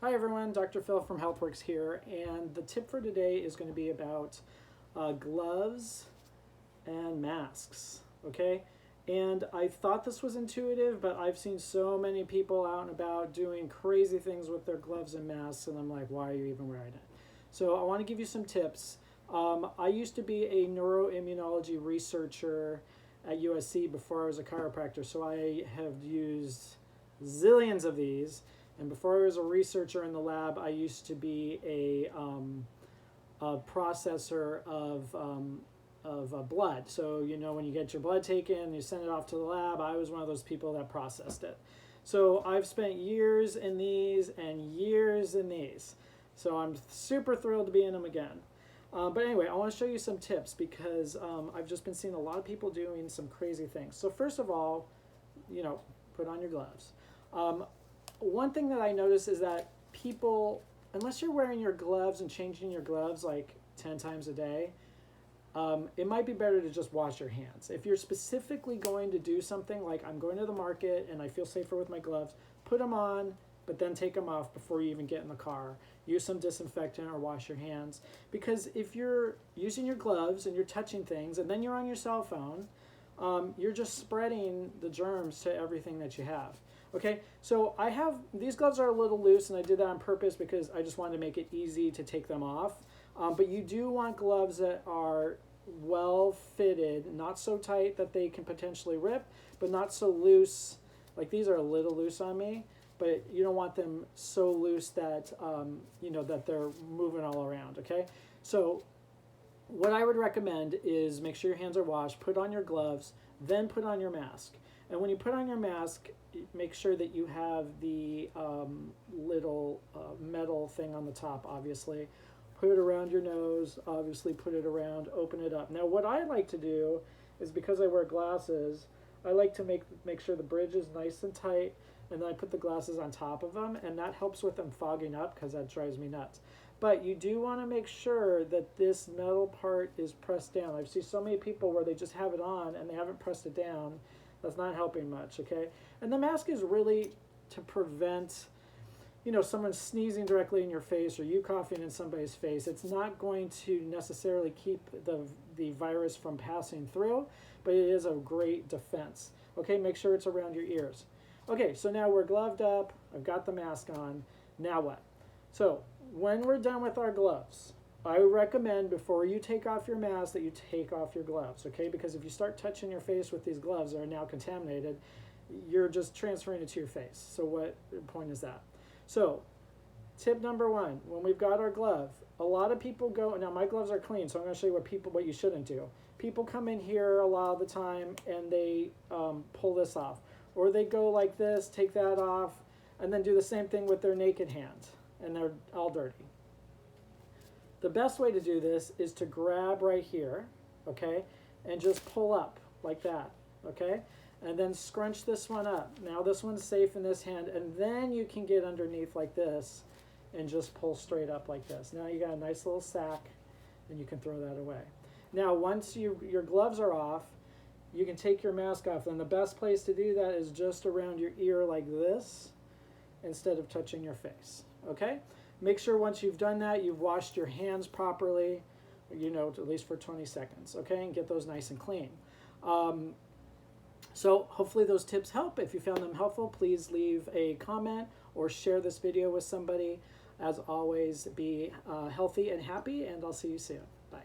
Hi everyone, Dr. Phil from HealthWorks here, and the tip for today is going to be about gloves and masks, okay? And I thought this was intuitive, but I've seen so many people out and about doing crazy things with their gloves and masks, and I'm like, why are you even wearing it? So I want to give you some tips. I used to be a neuroimmunology researcher at USC before I was a chiropractor, so I have used zillions of these. And before I was a researcher in the lab, I used to be a processor of blood. So, you know, when you get your blood taken, you send it off to the lab. I was one of those people that processed it. So I've spent years in these and years in these. So I'm super thrilled to be in them again. But anyway, I want to show you some tips because I've just been seeing a lot of people doing some crazy things. So first of all, you know, put on your gloves. One thing that I notice is that people, unless you're wearing your gloves and changing your gloves like 10 times a day, it might be better to just wash your hands. If you're specifically going to do something like I'm going to the market and I feel safer with my gloves, put them on, but then take them off before you even get in the car. Use some disinfectant or wash your hands. Because if you're using your gloves and you're touching things and then you're on your cell phone, you're just spreading the germs to everything that you have. Okay, so these gloves are a little loose, and I did that on purpose because I just wanted to make it easy to take them off. But you do want gloves that are well fitted, not so tight that they can potentially rip, but not so loose. Like these are a little loose on me, but you don't want them so loose that, you know, that they're moving all around, okay? So what I would recommend is make sure your hands are washed, put on your gloves, then put on your mask. And when you put on your mask, make sure that you have the little metal thing on the top, obviously. Put it around your nose, obviously put it around, open it up. Now what I like to do is, because I wear glasses, I like to make sure the bridge is nice and tight, and then I put the glasses on top of them, and that helps with them fogging up because that drives me nuts. But you do want to make sure that this metal part is pressed down. I've seen so many people where they just have it on and they haven't pressed it down. That's not helping much, okay? And the mask is really to prevent, you know, someone sneezing directly in your face or you coughing in somebody's face. It's not going to necessarily keep the virus from passing through, but it is a great defense. Okay, make sure it's around your ears. Okay, so now we're gloved up. I've got the mask on. Now what? So when we're done with our gloves, I recommend before you take off your mask that you take off your gloves, okay? Because if you start touching your face with these gloves that are now contaminated, you're just transferring it to your face. So what point is that? So tip number one, when we've got our glove, a lot of people go, now my gloves are clean, so I'm gonna show you what you shouldn't do. People come in here a lot of the time and they pull this off. Or they go like this, take that off, and then do the same thing with their naked hand, and they're all dirty. The best way to do this is to grab right here, okay, and just pull up like that, okay? And then scrunch this one up. Now this one's safe in this hand, and then you can get underneath like this and just pull straight up like this. Now you got a nice little sack, and you can throw that away. Now once your gloves are off, you can take your mask off, and the best place to do that is just around your ear like this instead of touching your face, okay? Make sure once you've done that, you've washed your hands properly, you know, at least for 20 seconds, okay? And get those nice and clean. So hopefully those tips help. If you found them helpful, please leave a comment or share this video with somebody. As always, be healthy and happy, and I'll see you soon. Bye.